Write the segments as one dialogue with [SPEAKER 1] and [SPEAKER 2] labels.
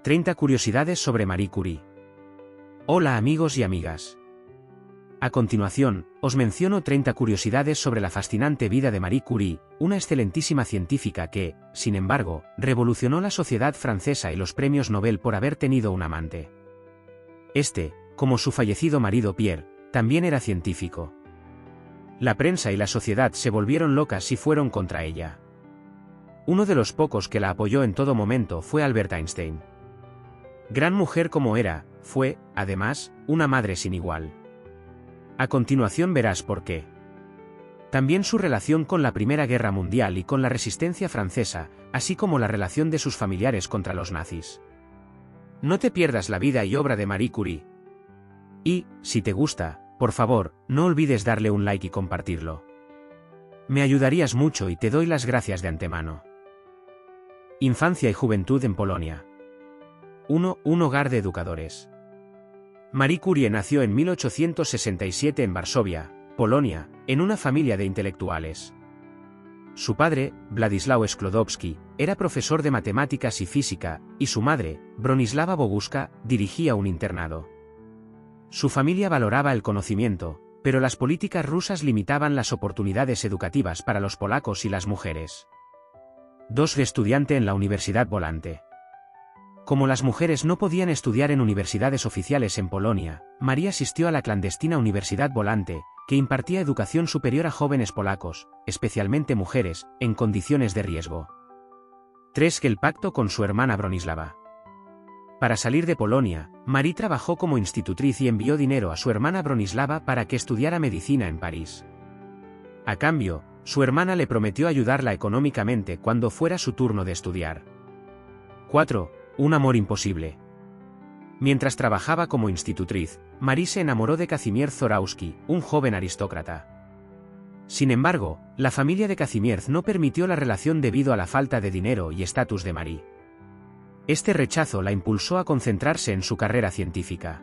[SPEAKER 1] 30 curiosidades sobre Marie Curie. Hola amigos y amigas. A continuación, os menciono 30 curiosidades sobre la fascinante vida de Marie Curie, una excelentísima científica que, sin embargo, revolucionó la sociedad francesa y los premios Nobel por haber tenido un amante. Este, como su fallecido marido Pierre, también era científico. La prensa y la sociedad se volvieron locas y fueron contra ella. Uno de los pocos que la apoyó en todo momento fue Albert Einstein. Gran mujer como era, fue, además, una madre sin igual. A continuación verás por qué. También su relación con la Primera Guerra Mundial y con la resistencia francesa, así como la relación de sus familiares contra los nazis. No te pierdas la vida y obra de Marie Curie. Y, si te gusta, por favor, no olvides darle un like y compartirlo. Me ayudarías mucho y te doy las gracias de antemano. Infancia y juventud en Polonia. 1. Un hogar de educadores. Marie Curie nació en 1867 en Varsovia, Polonia, en una familia de intelectuales. Su padre, Władysław Sklodowski, era profesor de matemáticas y física, y su madre, Bronislawa Boguska, dirigía un internado. Su familia valoraba el conocimiento, pero las políticas rusas limitaban las oportunidades educativas para los polacos y las mujeres. 2. Estudiante en la Universidad Volante. Como las mujeres no podían estudiar en universidades oficiales en Polonia, Marie asistió a la clandestina Universidad Volante, que impartía educación superior a jóvenes polacos, especialmente mujeres, en condiciones de riesgo. 3. El pacto con su hermana Bronislawa. Para salir de Polonia, Marie trabajó como institutriz y envió dinero a su hermana Bronislawa para que estudiara medicina en París. A cambio, su hermana le prometió ayudarla económicamente cuando fuera su turno de estudiar. 4. Un amor imposible. Mientras trabajaba como institutriz, Marie se enamoró de Kazimierz Zorowski, un joven aristócrata. Sin embargo, la familia de Kazimierz no permitió la relación debido a la falta de dinero y estatus de Marie. Este rechazo la impulsó a concentrarse en su carrera científica.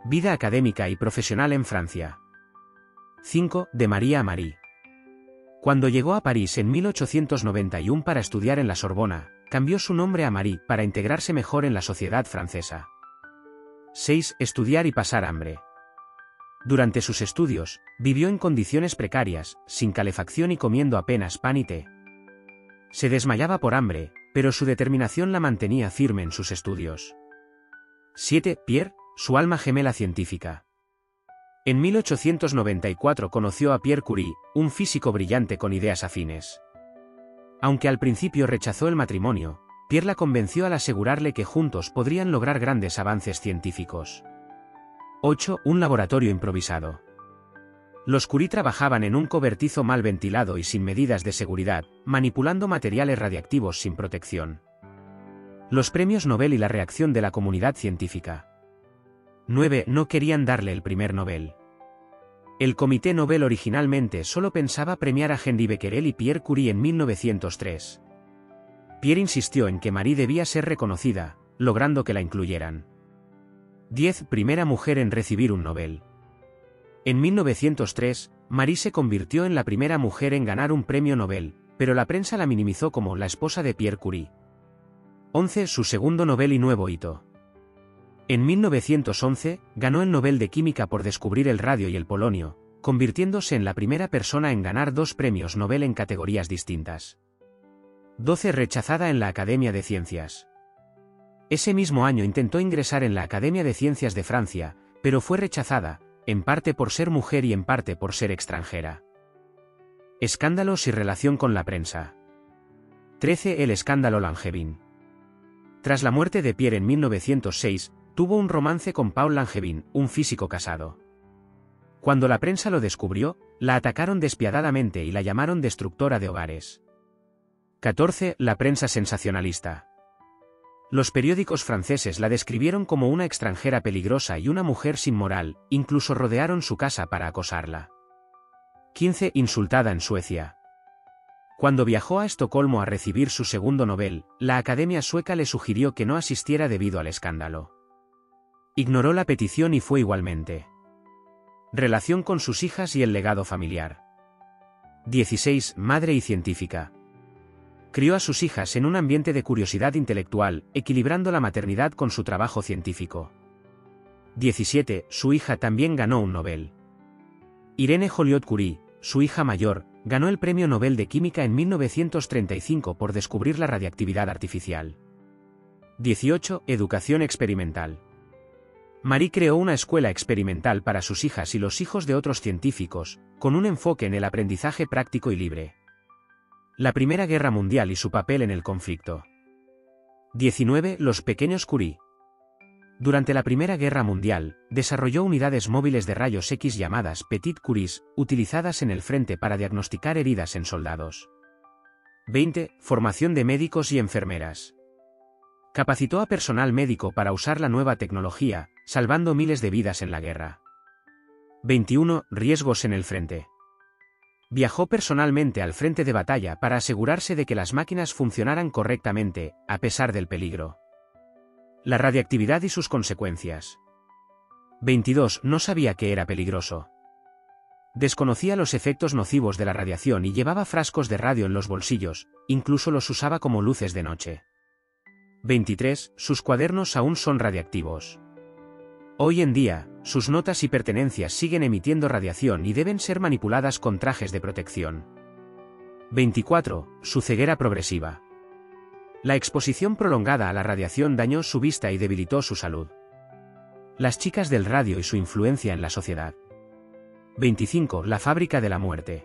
[SPEAKER 1] Vida académica y profesional en Francia. 5. De Marie a Marie. Cuando llegó a París en 1891 para estudiar en la Sorbona, cambió su nombre a Marie para integrarse mejor en la sociedad francesa. 6. Estudiar y pasar hambre. Durante sus estudios, vivió en condiciones precarias, sin calefacción y comiendo apenas pan y té. Se desmayaba por hambre, pero su determinación la mantenía firme en sus estudios. 7. Pierre, su alma gemela científica. En 1894 conoció a Pierre Curie, un físico brillante con ideas afines. Aunque al principio rechazó el matrimonio, Pierre la convenció al asegurarle que juntos podrían lograr grandes avances científicos. 8. Un laboratorio improvisado. Los Curie trabajaban en un cobertizo mal ventilado y sin medidas de seguridad, manipulando materiales radiactivos sin protección. Los premios Nobel y la reacción de la comunidad científica. 9. No querían darle el primer Nobel. El Comité Nobel originalmente solo pensaba premiar a Henri Becquerel y Pierre Curie en 1903. Pierre insistió en que Marie debía ser reconocida, logrando que la incluyeran. 10. Primera mujer en recibir un Nobel. En 1903, Marie se convirtió en la primera mujer en ganar un premio Nobel, pero la prensa la minimizó como la esposa de Pierre Curie. 11. Su segundo Nobel y nuevo hito. En 1911, ganó el Nobel de Química por descubrir el radio y el polonio, convirtiéndose en la primera persona en ganar 2 premios Nobel en categorías distintas. 12. Rechazada en la Academia de Ciencias. Ese mismo año intentó ingresar en la Academia de Ciencias de Francia, pero fue rechazada, en parte por ser mujer y en parte por ser extranjera. Escándalos y relación con la prensa. 13. El escándalo Langevin. Tras la muerte de Pierre en 1906, tuvo un romance con Paul Langevin, un físico casado. Cuando la prensa lo descubrió, la atacaron despiadadamente y la llamaron destructora de hogares. 14. La prensa sensacionalista. Los periódicos franceses la describieron como una extranjera peligrosa y una mujer sin moral, incluso rodearon su casa para acosarla. 15. Insultada en Suecia. Cuando viajó a Estocolmo a recibir su segundo Nobel, la Academia Sueca le sugirió que no asistiera debido al escándalo. Ignoró la petición y fue igualmente. Relación con sus hijas y el legado familiar. 16. Madre y científica. Crió a sus hijas en un ambiente de curiosidad intelectual, equilibrando la maternidad con su trabajo científico. 17. Su hija también ganó un Nobel. Irene Joliot-Curie, su hija mayor, ganó el Premio Nobel de Química en 1935 por descubrir la radiactividad artificial. 18. Educación experimental. Marie creó una escuela experimental para sus hijas y los hijos de otros científicos, con un enfoque en el aprendizaje práctico y libre. La Primera Guerra Mundial y su papel en el conflicto. 19. Los pequeños Curie. Durante la Primera Guerra Mundial, desarrolló unidades móviles de rayos X llamadas Petit Curies, utilizadas en el frente para diagnosticar heridas en soldados. 20. Formación de médicos y enfermeras. Capacitó a personal médico para usar la nueva tecnología, salvando miles de vidas en la guerra. 21. Riesgos en el frente. Viajó personalmente al frente de batalla para asegurarse de que las máquinas funcionaran correctamente, a pesar del peligro. La radiactividad y sus consecuencias. 22. No sabía que era peligroso. Desconocía los efectos nocivos de la radiación y llevaba frascos de radio en los bolsillos, incluso los usaba como luces de noche. 23. Sus cuadernos aún son radiactivos. Hoy en día, sus notas y pertenencias siguen emitiendo radiación y deben ser manipuladas con trajes de protección. 24. Su ceguera progresiva. La exposición prolongada a la radiación dañó su vista y debilitó su salud. Las chicas del radio y su influencia en la sociedad. 25. La fábrica de la muerte.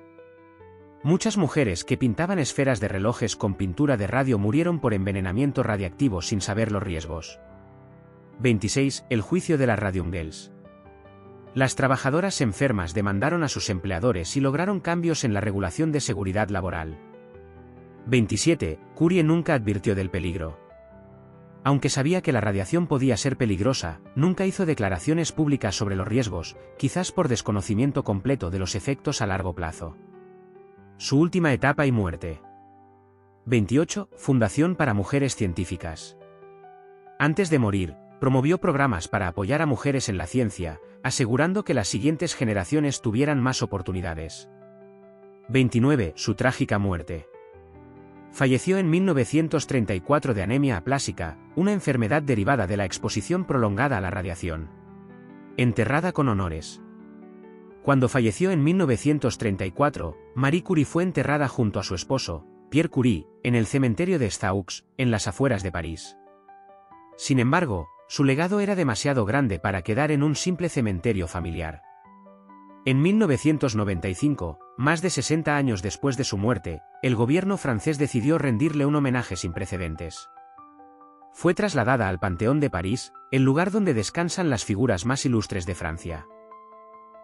[SPEAKER 1] Muchas mujeres que pintaban esferas de relojes con pintura de radio murieron por envenenamiento radiactivo sin saber los riesgos. 26. El juicio de las Radium Girls. Las trabajadoras enfermas demandaron a sus empleadores y lograron cambios en la regulación de seguridad laboral. 27. Curie nunca advirtió del peligro. Aunque sabía que la radiación podía ser peligrosa, nunca hizo declaraciones públicas sobre los riesgos, quizás por desconocimiento completo de los efectos a largo plazo. Su última etapa y muerte. 28. Fundación para Mujeres Científicas. Antes de morir, promovió programas para apoyar a mujeres en la ciencia, asegurando que las siguientes generaciones tuvieran más oportunidades. 29. Su trágica muerte. Falleció en 1934 de anemia aplásica, una enfermedad derivada de la exposición prolongada a la radiación. Enterrada con honores. Cuando falleció en 1934, Marie Curie fue enterrada junto a su esposo, Pierre Curie, en el cementerio de Staux, en las afueras de París. Sin embargo, su legado era demasiado grande para quedar en un simple cementerio familiar. En 1995, más de 60 años después de su muerte, el gobierno francés decidió rendirle un homenaje sin precedentes. Fue trasladada al Panteón de París, el lugar donde descansan las figuras más ilustres de Francia.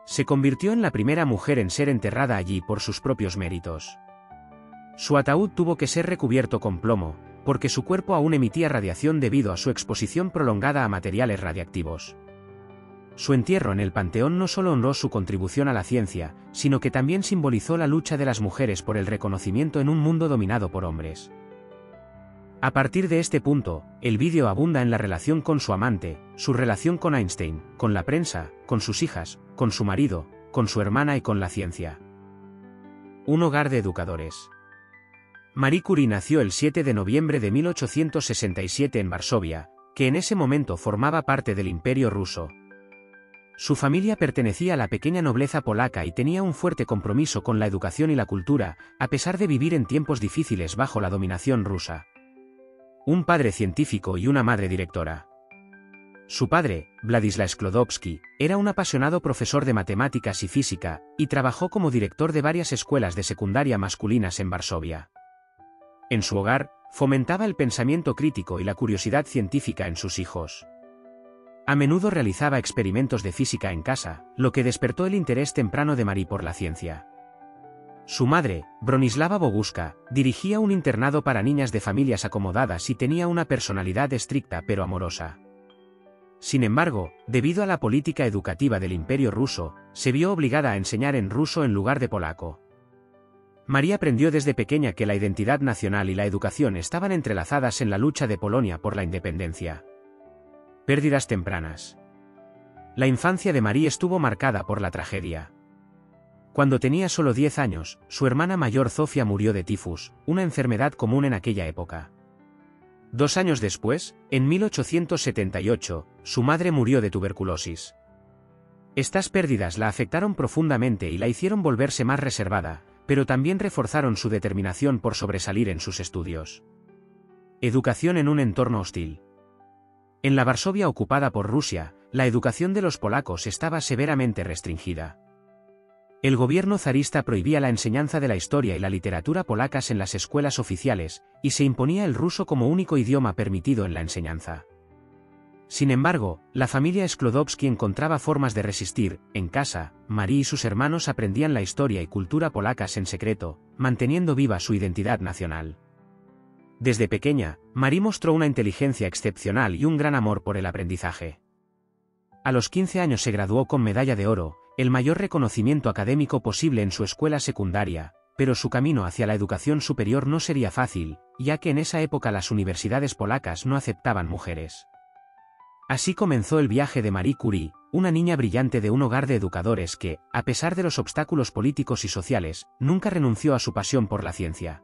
[SPEAKER 1] Se convirtió en la primera mujer en ser enterrada allí por sus propios méritos. Su ataúd tuvo que ser recubierto con plomo, porque su cuerpo aún emitía radiación debido a su exposición prolongada a materiales radiactivos. Su entierro en el Panteón no solo honró su contribución a la ciencia, sino que también simbolizó la lucha de las mujeres por el reconocimiento en un mundo dominado por hombres. A partir de este punto, el vídeo abunda en la relación con su amante, su relación con Einstein, con la prensa, con sus hijas, con su marido, con su hermana y con la ciencia. Un hogar de educadores. Marie Curie nació el 7 de noviembre de 1867 en Varsovia, que en ese momento formaba parte del Imperio ruso. Su familia pertenecía a la pequeña nobleza polaca y tenía un fuerte compromiso con la educación y la cultura, a pesar de vivir en tiempos difíciles bajo la dominación rusa. Un padre científico y una madre directora. Su padre, Władysław Sklodowski, era un apasionado profesor de matemáticas y física, y trabajó como director de varias escuelas de secundaria masculinas en Varsovia. En su hogar, fomentaba el pensamiento crítico y la curiosidad científica en sus hijos. A menudo realizaba experimentos de física en casa, lo que despertó el interés temprano de Marie por la ciencia. Su madre, Bronislava Boguska, dirigía un internado para niñas de familias acomodadas y tenía una personalidad estricta pero amorosa. Sin embargo, debido a la política educativa del Imperio ruso, se vio obligada a enseñar en ruso en lugar de polaco. Marie aprendió desde pequeña que la identidad nacional y la educación estaban entrelazadas en la lucha de Polonia por la independencia. Pérdidas tempranas. La infancia de Marie estuvo marcada por la tragedia. Cuando tenía solo 10 años, su hermana mayor Zofia murió de tifus, una enfermedad común en aquella época. 2 años después, en 1878, su madre murió de tuberculosis. Estas pérdidas la afectaron profundamente y la hicieron volverse más reservada, pero también reforzaron su determinación por sobresalir en sus estudios. Educación en un entorno hostil. En la Varsovia ocupada por Rusia, la educación de los polacos estaba severamente restringida. El gobierno zarista prohibía la enseñanza de la historia y la literatura polacas en las escuelas oficiales, y se imponía el ruso como único idioma permitido en la enseñanza. Sin embargo, la familia Sklodowski encontraba formas de resistir. En casa, Marie y sus hermanos aprendían la historia y cultura polacas en secreto, manteniendo viva su identidad nacional. Desde pequeña, Marie mostró una inteligencia excepcional y un gran amor por el aprendizaje. A los 15 años se graduó con medalla de oro, el mayor reconocimiento académico posible en su escuela secundaria, pero su camino hacia la educación superior no sería fácil, ya que en esa época las universidades polacas no aceptaban mujeres. Así comenzó el viaje de Marie Curie, una niña brillante de un hogar de educadores que, a pesar de los obstáculos políticos y sociales, nunca renunció a su pasión por la ciencia.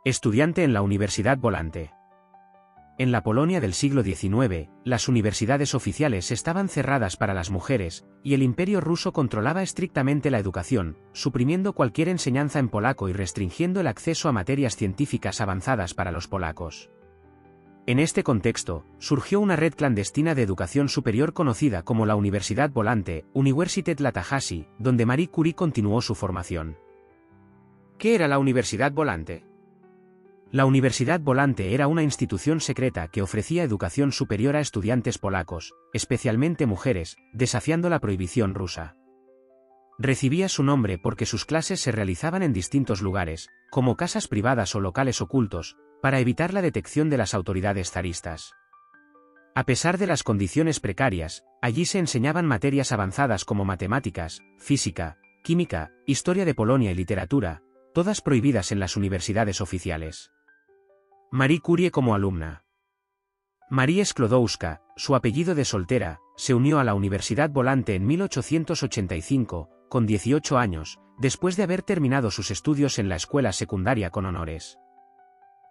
[SPEAKER 1] Estudiante en la Universidad Volante. En la Polonia del siglo XIX, las universidades oficiales estaban cerradas para las mujeres, y el Imperio ruso controlaba estrictamente la educación, suprimiendo cualquier enseñanza en polaco y restringiendo el acceso a materias científicas avanzadas para los polacos. En este contexto, surgió una red clandestina de educación superior conocida como la Universidad Volante, Uniwersytet Latachasi, donde Marie Curie continuó su formación. ¿Qué era la Universidad Volante? La Universidad Volante era una institución secreta que ofrecía educación superior a estudiantes polacos, especialmente mujeres, desafiando la prohibición rusa. Recibía su nombre porque sus clases se realizaban en distintos lugares, como casas privadas o locales ocultos, para evitar la detección de las autoridades zaristas. A pesar de las condiciones precarias, allí se enseñaban materias avanzadas como matemáticas, física, química, historia de Polonia y literatura, todas prohibidas en las universidades oficiales. Marie Curie como alumna. Marie Sklodowska, su apellido de soltera, se unió a la Universidad Volante en 1885, con 18 años, después de haber terminado sus estudios en la escuela secundaria con honores.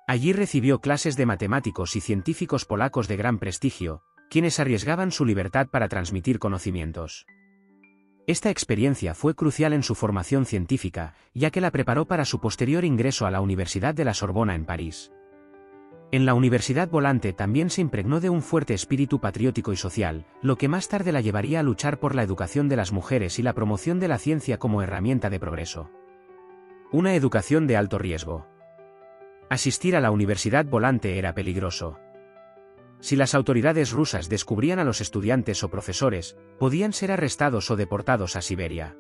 [SPEAKER 1] Allí recibió clases de matemáticos y científicos polacos de gran prestigio, quienes arriesgaban su libertad para transmitir conocimientos. Esta experiencia fue crucial en su formación científica, ya que la preparó para su posterior ingreso a la Universidad de la Sorbona en París. En la Universidad Volante también se impregnó de un fuerte espíritu patriótico y social, lo que más tarde la llevaría a luchar por la educación de las mujeres y la promoción de la ciencia como herramienta de progreso. Una educación de alto riesgo. Asistir a la Universidad Volante era peligroso. Si las autoridades rusas descubrían a los estudiantes o profesores, podían ser arrestados o deportados a Siberia.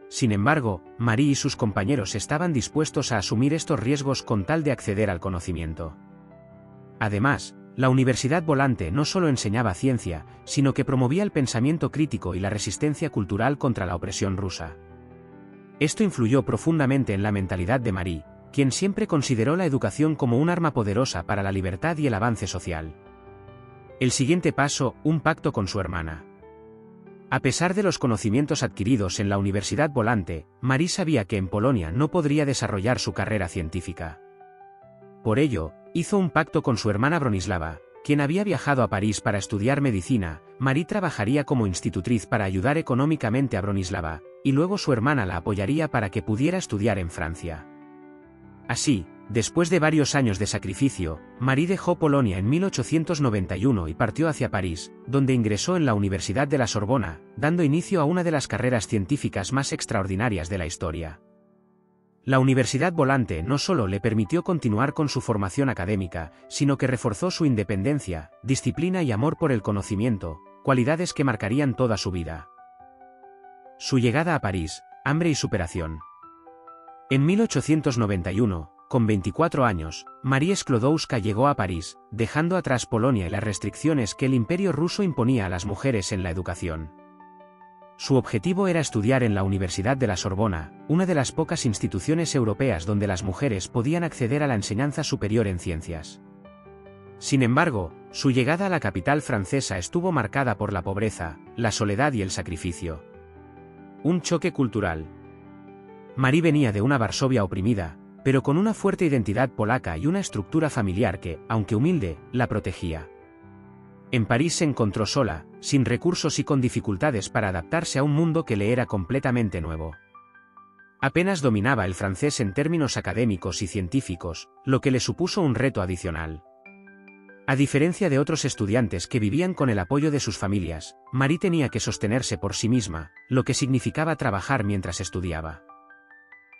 [SPEAKER 1] Sin embargo, Marie y sus compañeros estaban dispuestos a asumir estos riesgos con tal de acceder al conocimiento. Además, la Universidad Volante no solo enseñaba ciencia, sino que promovía el pensamiento crítico y la resistencia cultural contra la opresión rusa. Esto influyó profundamente en la mentalidad de Marie, quien siempre consideró la educación como un arma poderosa para la libertad y el avance social. El siguiente paso, un pacto con su hermana. A pesar de los conocimientos adquiridos en la Universidad Volante, Marie sabía que en Polonia no podría desarrollar su carrera científica. Por ello, hizo un pacto con su hermana Bronislava, quien había viajado a París para estudiar medicina. Marie trabajaría como institutriz para ayudar económicamente a Bronislava, y luego su hermana la apoyaría para que pudiera estudiar en Francia. Así, después de varios años de sacrificio, Marie dejó Polonia en 1891 y partió hacia París, donde ingresó en la Universidad de la Sorbona, dando inicio a una de las carreras científicas más extraordinarias de la historia. La Universidad Volante no solo le permitió continuar con su formación académica, sino que reforzó su independencia, disciplina y amor por el conocimiento, cualidades que marcarían toda su vida. Su llegada a París, hambre y superación. En 1891, con 24 años, Marie Sklodowska llegó a París, dejando atrás Polonia y las restricciones que el Imperio ruso imponía a las mujeres en la educación. Su objetivo era estudiar en la Universidad de la Sorbona, una de las pocas instituciones europeas donde las mujeres podían acceder a la enseñanza superior en ciencias. Sin embargo, su llegada a la capital francesa estuvo marcada por la pobreza, la soledad y el sacrificio. Un choque cultural. Marie venía de una Varsovia oprimida, pero con una fuerte identidad polaca y una estructura familiar que, aunque humilde, la protegía. En París se encontró sola, sin recursos y con dificultades para adaptarse a un mundo que le era completamente nuevo. Apenas dominaba el francés en términos académicos y científicos, lo que le supuso un reto adicional. A diferencia de otros estudiantes que vivían con el apoyo de sus familias, Marie tenía que sostenerse por sí misma, lo que significaba trabajar mientras estudiaba.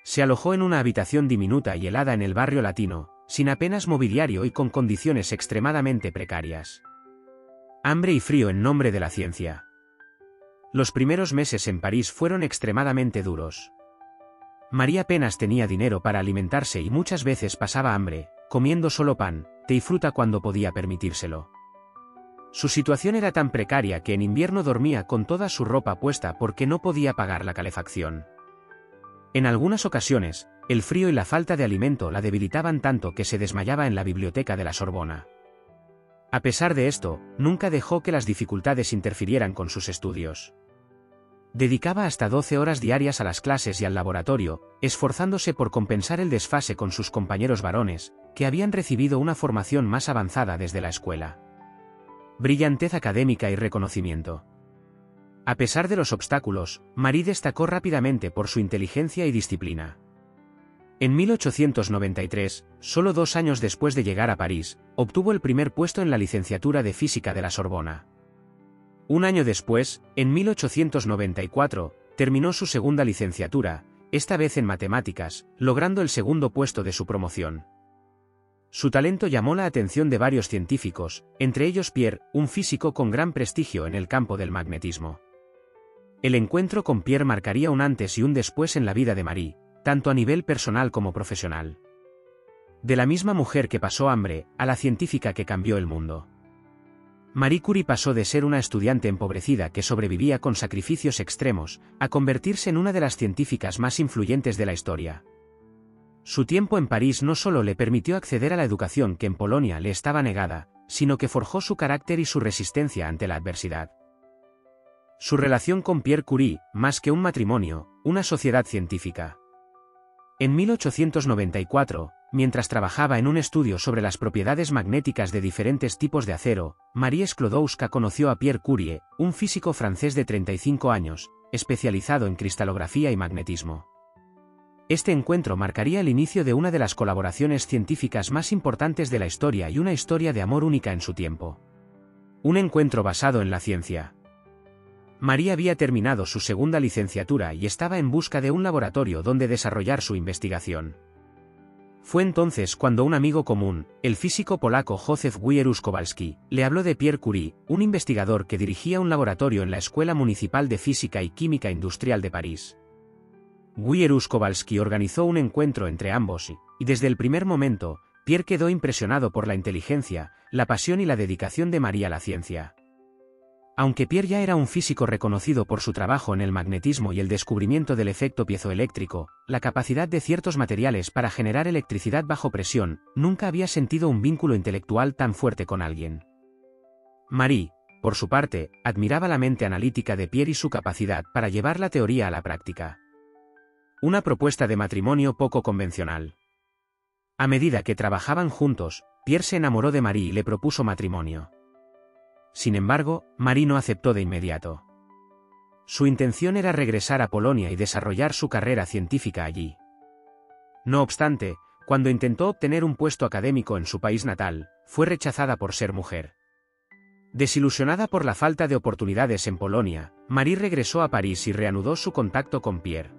[SPEAKER 1] Se alojó en una habitación diminuta y helada en el barrio latino, sin apenas mobiliario y con condiciones extremadamente precarias. Hambre y frío en nombre de la ciencia. Los primeros meses en París fueron extremadamente duros. Marie apenas tenía dinero para alimentarse y muchas veces pasaba hambre, comiendo solo pan, té y fruta cuando podía permitírselo. Su situación era tan precaria que en invierno dormía con toda su ropa puesta porque no podía pagar la calefacción. En algunas ocasiones, el frío y la falta de alimento la debilitaban tanto que se desmayaba en la biblioteca de la Sorbona. A pesar de esto, nunca dejó que las dificultades interfirieran con sus estudios. Dedicaba hasta 12 horas diarias a las clases y al laboratorio, esforzándose por compensar el desfase con sus compañeros varones, que habían recibido una formación más avanzada desde la escuela. Brillantez académica y reconocimiento. A pesar de los obstáculos, Marie destacó rápidamente por su inteligencia y disciplina. En 1893, solo 2 años después de llegar a París, obtuvo el primer puesto en la licenciatura de Física de la Sorbona. Un año después, en 1894, terminó su segunda licenciatura, esta vez en matemáticas, logrando el segundo puesto de su promoción. Su talento llamó la atención de varios científicos, entre ellos Pierre, un físico con gran prestigio en el campo del magnetismo. El encuentro con Pierre marcaría un antes y un después en la vida de Marie, tanto a nivel personal como profesional. De la misma mujer que pasó hambre, a la científica que cambió el mundo. Marie Curie pasó de ser una estudiante empobrecida que sobrevivía con sacrificios extremos, a convertirse en una de las científicas más influyentes de la historia. Su tiempo en París no solo le permitió acceder a la educación que en Polonia le estaba negada, sino que forjó su carácter y su resistencia ante la adversidad. Su relación con Pierre Curie, más que un matrimonio, una sociedad científica. En 1894, mientras trabajaba en un estudio sobre las propiedades magnéticas de diferentes tipos de acero, Marie Sklodowska conoció a Pierre Curie, un físico francés de 35 años, especializado en cristalografía y magnetismo. Este encuentro marcaría el inicio de una de las colaboraciones científicas más importantes de la historia y una historia de amor única en su tiempo. Un encuentro basado en la ciencia. Marie había terminado su segunda licenciatura y estaba en busca de un laboratorio donde desarrollar su investigación. Fue entonces cuando un amigo común, el físico polaco Józef Wierusz-Kowalski, le habló de Pierre Curie, un investigador que dirigía un laboratorio en la Escuela Municipal de Física y Química Industrial de París. Wierusz-Kowalski organizó un encuentro entre ambos y desde el primer momento, Pierre quedó impresionado por la inteligencia, la pasión y la dedicación de Marie a la ciencia. Aunque Pierre ya era un físico reconocido por su trabajo en el magnetismo y el descubrimiento del efecto piezoeléctrico, la capacidad de ciertos materiales para generar electricidad bajo presión, nunca había sentido un vínculo intelectual tan fuerte con alguien. Marie, por su parte, admiraba la mente analítica de Pierre y su capacidad para llevar la teoría a la práctica. Una propuesta de matrimonio poco convencional. A medida que trabajaban juntos, Pierre se enamoró de Marie y le propuso matrimonio. Sin embargo, Marie no aceptó de inmediato. Su intención era regresar a Polonia y desarrollar su carrera científica allí. No obstante, cuando intentó obtener un puesto académico en su país natal, fue rechazada por ser mujer. Desilusionada por la falta de oportunidades en Polonia, Marie regresó a París y reanudó su contacto con Pierre.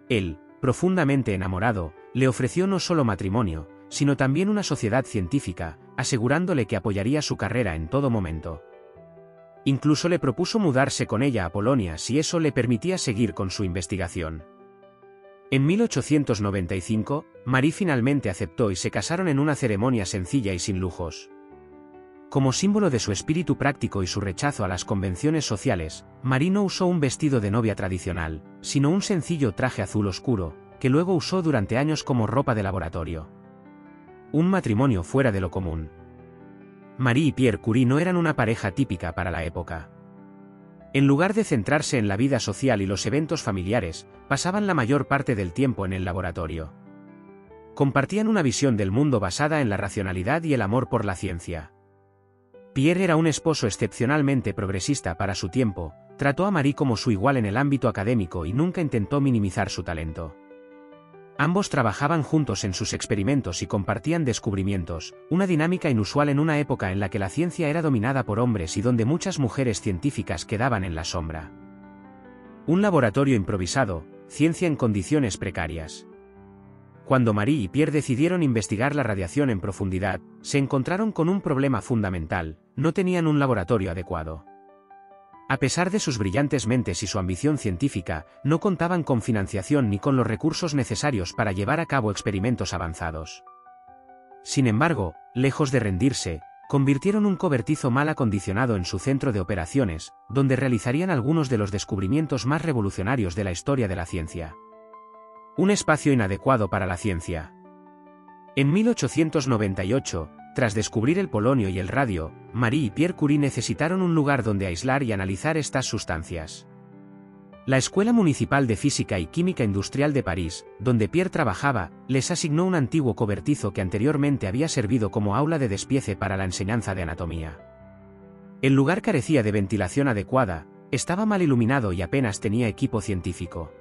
[SPEAKER 1] Él, profundamente enamorado, le ofreció no solo matrimonio, sino también una sociedad científica, asegurándole que apoyaría su carrera en todo momento. Incluso le propuso mudarse con ella a Polonia si eso le permitía seguir con su investigación. En 1895, Marie finalmente aceptó y se casaron en una ceremonia sencilla y sin lujos. Como símbolo de su espíritu práctico y su rechazo a las convenciones sociales, Marie no usó un vestido de novia tradicional, sino un sencillo traje azul oscuro, que luego usó durante años como ropa de laboratorio. Un matrimonio fuera de lo común. Marie y Pierre Curie no eran una pareja típica para la época. En lugar de centrarse en la vida social y los eventos familiares, pasaban la mayor parte del tiempo en el laboratorio. Compartían una visión del mundo basada en la racionalidad y el amor por la ciencia. Pierre era un esposo excepcionalmente progresista para su tiempo, trató a Marie como su igual en el ámbito académico y nunca intentó minimizar su talento. Ambos trabajaban juntos en sus experimentos y compartían descubrimientos, una dinámica inusual en una época en la que la ciencia era dominada por hombres y donde muchas mujeres científicas quedaban en la sombra. Un laboratorio improvisado, ciencia en condiciones precarias. Cuando Marie y Pierre decidieron investigar la radiación en profundidad, se encontraron con un problema fundamental: no tenían un laboratorio adecuado. A pesar de sus brillantes mentes y su ambición científica, no contaban con financiación ni con los recursos necesarios para llevar a cabo experimentos avanzados. Sin embargo, lejos de rendirse, convirtieron un cobertizo mal acondicionado en su centro de operaciones, donde realizarían algunos de los descubrimientos más revolucionarios de la historia de la ciencia. Un espacio inadecuado para la ciencia. En 1898, tras descubrir el polonio y el radio, Marie y Pierre Curie necesitaron un lugar donde aislar y analizar estas sustancias. La Escuela Municipal de Física y Química Industrial de París, donde Pierre trabajaba, les asignó un antiguo cobertizo que anteriormente había servido como aula de despiece para la enseñanza de anatomía. El lugar carecía de ventilación adecuada, estaba mal iluminado y apenas tenía equipo científico.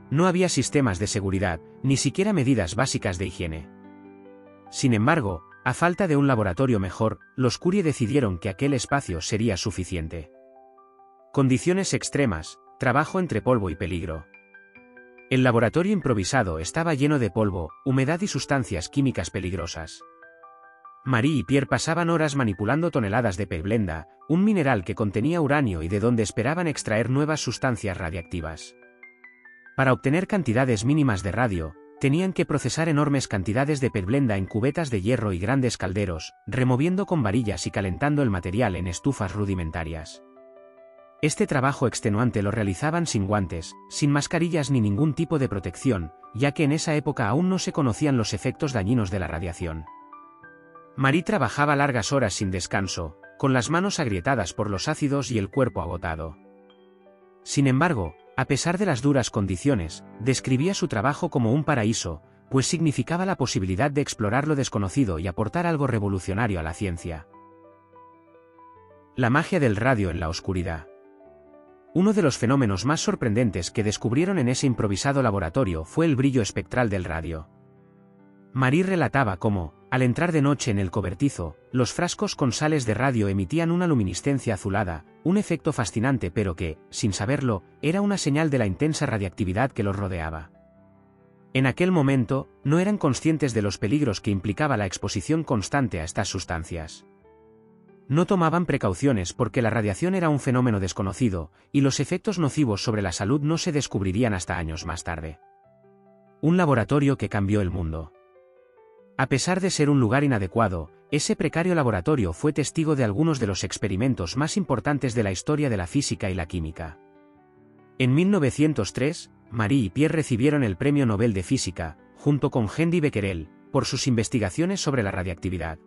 [SPEAKER 1] No había sistemas de seguridad, ni siquiera medidas básicas de higiene. Sin embargo, a falta de un laboratorio mejor, los Curie decidieron que aquel espacio sería suficiente. Condiciones extremas, trabajo entre polvo y peligro. El laboratorio improvisado estaba lleno de polvo, humedad y sustancias químicas peligrosas. Marie y Pierre pasaban horas manipulando toneladas de pelblenda, un mineral que contenía uranio y de donde esperaban extraer nuevas sustancias radiactivas. Para obtener cantidades mínimas de radio, tenían que procesar enormes cantidades de pelblenda en cubetas de hierro y grandes calderos, removiendo con varillas y calentando el material en estufas rudimentarias. Este trabajo extenuante lo realizaban sin guantes, sin mascarillas ni ningún tipo de protección, ya que en esa época aún no se conocían los efectos dañinos de la radiación. Marie trabajaba largas horas sin descanso, con las manos agrietadas por los ácidos y el cuerpo agotado. Sin embargo, a pesar de las duras condiciones, describía su trabajo como un paraíso, pues significaba la posibilidad de explorar lo desconocido y aportar algo revolucionario a la ciencia. La magia del radio en la oscuridad. Uno de los fenómenos más sorprendentes que descubrieron en ese improvisado laboratorio fue el brillo espectral del radio. Marie relataba cómo, al entrar de noche en el cobertizo, los frascos con sales de radio emitían una luminiscencia azulada, un efecto fascinante pero que, sin saberlo, era una señal de la intensa radiactividad que los rodeaba. En aquel momento, no eran conscientes de los peligros que implicaba la exposición constante a estas sustancias. No tomaban precauciones porque la radiación era un fenómeno desconocido, y los efectos nocivos sobre la salud no se descubrirían hasta años más tarde. Un laboratorio que cambió el mundo. A pesar de ser un lugar inadecuado, ese precario laboratorio fue testigo de algunos de los experimentos más importantes de la historia de la física y la química. En 1903, Marie y Pierre recibieron el Premio Nobel de Física, junto con Henri Becquerel, por sus investigaciones sobre la radiactividad.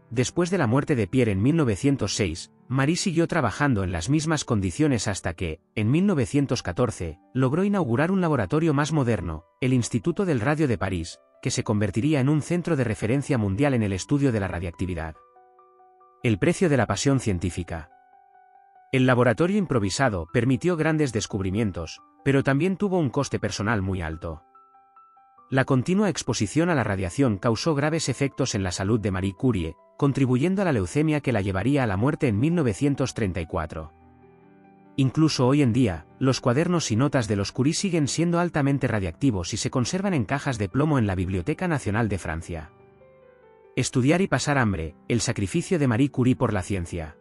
[SPEAKER 1] Después de la muerte de Pierre en 1906, Marie siguió trabajando en las mismas condiciones hasta que, en 1914, logró inaugurar un laboratorio más moderno, el Instituto del Radio de París, que se convertiría en un centro de referencia mundial en el estudio de la radiactividad. El precio de la pasión científica. El laboratorio improvisado permitió grandes descubrimientos, pero también tuvo un coste personal muy alto. La continua exposición a la radiación causó graves efectos en la salud de Marie Curie, contribuyendo a la leucemia que la llevaría a la muerte en 1934. Incluso hoy en día, los cuadernos y notas de los Curie siguen siendo altamente radiactivos y se conservan en cajas de plomo en la Biblioteca Nacional de Francia. Estudiar y pasar hambre, el sacrificio de Marie Curie por la ciencia.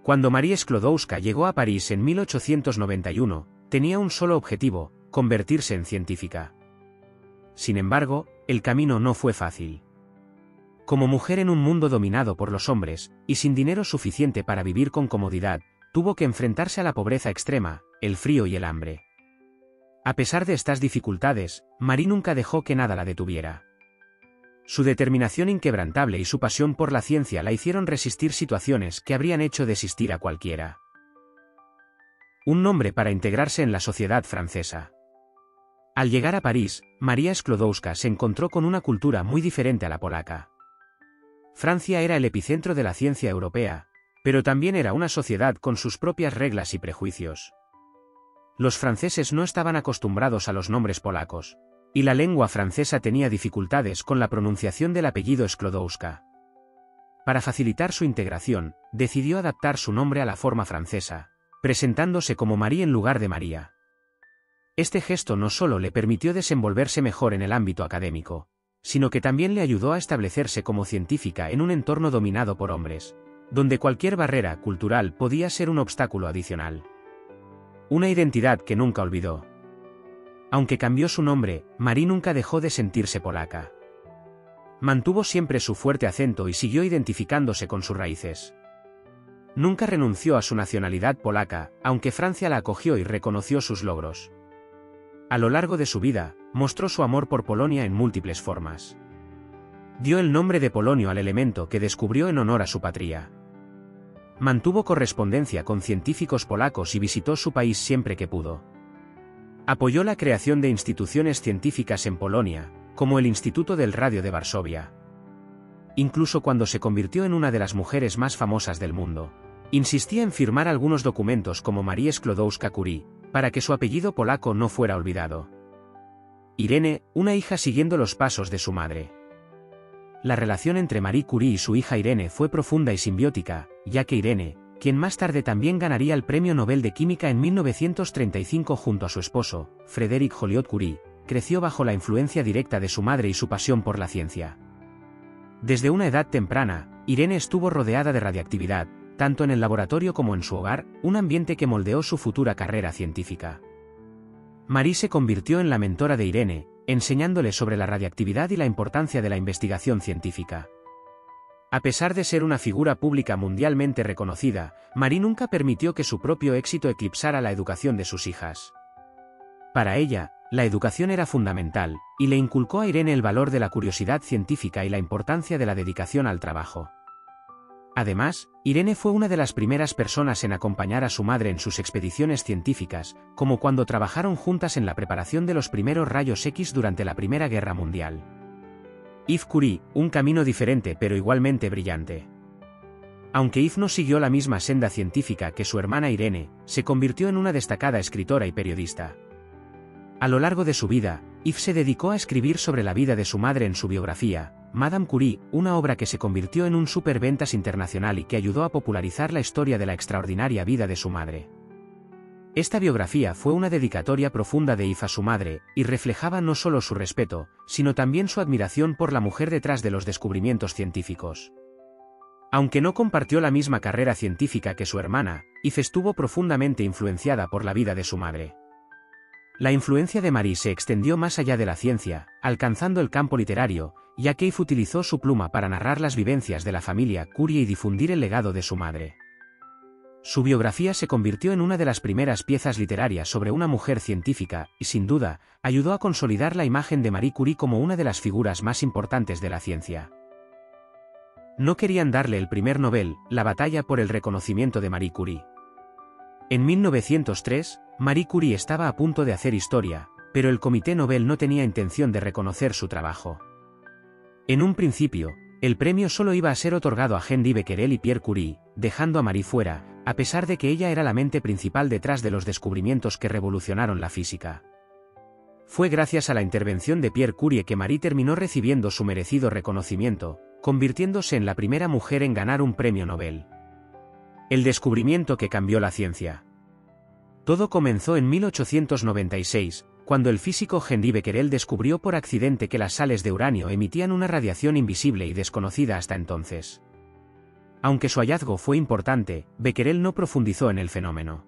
[SPEAKER 1] Cuando Marie Sklodowska llegó a París en 1891, tenía un solo objetivo: convertirse en científica. Sin embargo, el camino no fue fácil. Como mujer en un mundo dominado por los hombres, y sin dinero suficiente para vivir con comodidad, tuvo que enfrentarse a la pobreza extrema, el frío y el hambre. A pesar de estas dificultades, Marie nunca dejó que nada la detuviera. Su determinación inquebrantable y su pasión por la ciencia la hicieron resistir situaciones que habrían hecho desistir a cualquiera. un nombre para integrarse en la sociedad francesa. Al llegar a París, María Sklodowska se encontró con una cultura muy diferente a la polaca. Francia era el epicentro de la ciencia europea, pero también era una sociedad con sus propias reglas y prejuicios. Los franceses no estaban acostumbrados a los nombres polacos, y la lengua francesa tenía dificultades con la pronunciación del apellido Sklodowska. Para facilitar su integración, decidió adaptar su nombre a la forma francesa, presentándose como Marie en lugar de María. Este gesto no solo le permitió desenvolverse mejor en el ámbito académico, sino que también le ayudó a establecerse como científica en un entorno dominado por hombres, donde cualquier barrera cultural podía ser un obstáculo adicional. Una identidad que nunca olvidó. Aunque cambió su nombre, Marie nunca dejó de sentirse polaca. Mantuvo siempre su fuerte acento y siguió identificándose con sus raíces. Nunca renunció a su nacionalidad polaca, aunque Francia la acogió y reconoció sus logros. A lo largo de su vida, mostró su amor por Polonia en múltiples formas. Dio el nombre de polonio al elemento que descubrió en honor a su patria. Mantuvo correspondencia con científicos polacos y visitó su país siempre que pudo. Apoyó la creación de instituciones científicas en Polonia, como el Instituto del Radio de Varsovia. Incluso cuando se convirtió en una de las mujeres más famosas del mundo, insistía en firmar algunos documentos como Marie Sklodowska-Curie, para que su apellido polaco no fuera olvidado. Irene, una hija siguiendo los pasos de su madre. La relación entre Marie Curie y su hija Irene fue profunda y simbiótica, ya que Irene, quien más tarde también ganaría el Premio Nobel de Química en 1935 junto a su esposo, Frédéric Joliot-Curie, creció bajo la influencia directa de su madre y su pasión por la ciencia. Desde una edad temprana, Irene estuvo rodeada de radiactividad, tanto en el laboratorio como en su hogar, un ambiente que moldeó su futura carrera científica. Marie se convirtió en la mentora de Irene, enseñándole sobre la radiactividad y la importancia de la investigación científica. A pesar de ser una figura pública mundialmente reconocida, Marie nunca permitió que su propio éxito eclipsara la educación de sus hijas. Para ella, la educación era fundamental, y le inculcó a Irene el valor de la curiosidad científica y la importancia de la dedicación al trabajo. Además, Irene fue una de las primeras personas en acompañar a su madre en sus expediciones científicas, como cuando trabajaron juntas en la preparación de los primeros rayos X durante la Primera Guerra Mundial. Yves Curie, un camino diferente pero igualmente brillante. Aunque Yves no siguió la misma senda científica que su hermana Irene, se convirtió en una destacada escritora y periodista. A lo largo de su vida, Yves se dedicó a escribir sobre la vida de su madre en su biografía, Madame Curie, una obra que se convirtió en un superventas internacional y que ayudó a popularizar la historia de la extraordinaria vida de su madre. Esta biografía fue una dedicatoria profunda de Yves a su madre, y reflejaba no solo su respeto, sino también su admiración por la mujer detrás de los descubrimientos científicos. Aunque no compartió la misma carrera científica que su hermana, Yves estuvo profundamente influenciada por la vida de su madre. La influencia de Marie se extendió más allá de la ciencia, alcanzando el campo literario, ya que Yves utilizó su pluma para narrar las vivencias de la familia Curie y difundir el legado de su madre. Su biografía se convirtió en una de las primeras piezas literarias sobre una mujer científica, y sin duda, ayudó a consolidar la imagen de Marie Curie como una de las figuras más importantes de la ciencia. No querían darle el primer Nobel, la batalla por el reconocimiento de Marie Curie. En 1903, Marie Curie estaba a punto de hacer historia, pero el Comité Nobel no tenía intención de reconocer su trabajo. En un principio, el premio solo iba a ser otorgado a Henri Becquerel y Pierre Curie, dejando a Marie fuera, a pesar de que ella era la mente principal detrás de los descubrimientos que revolucionaron la física. Fue gracias a la intervención de Pierre Curie que Marie terminó recibiendo su merecido reconocimiento, convirtiéndose en la primera mujer en ganar un premio Nobel. El descubrimiento que cambió la ciencia. Todo comenzó en 1896, cuando el físico Henri Becquerel descubrió por accidente que las sales de uranio emitían una radiación invisible y desconocida hasta entonces. Aunque su hallazgo fue importante, Becquerel no profundizó en el fenómeno.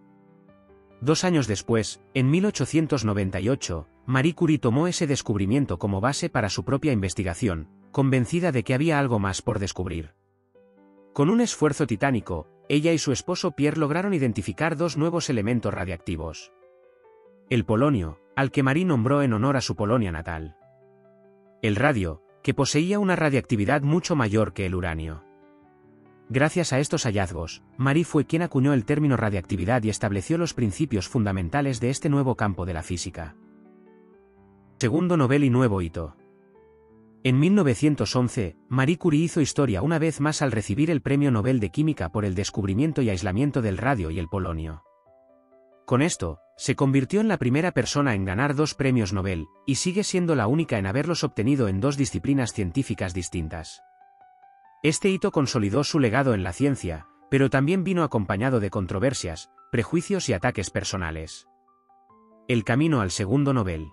[SPEAKER 1] 2 años después, en 1898, Marie Curie tomó ese descubrimiento como base para su propia investigación, convencida de que había algo más por descubrir. Con un esfuerzo titánico, ella y su esposo Pierre lograron identificar 2 nuevos elementos radiactivos. El polonio, al que Marie nombró en honor a su Polonia natal. El radio, que poseía una radiactividad mucho mayor que el uranio. Gracias a estos hallazgos, Marie fue quien acuñó el término radiactividad y estableció los principios fundamentales de este nuevo campo de la física. Segundo Nobel y nuevo hito. En 1911, Marie Curie hizo historia una vez más al recibir el Premio Nobel de Química por el descubrimiento y aislamiento del radio y el polonio. Con esto, se convirtió en la primera persona en ganar 2 premios Nobel, y sigue siendo la única en haberlos obtenido en 2 disciplinas científicas distintas. Este hito consolidó su legado en la ciencia, pero también vino acompañado de controversias, prejuicios y ataques personales. El camino al segundo Nobel.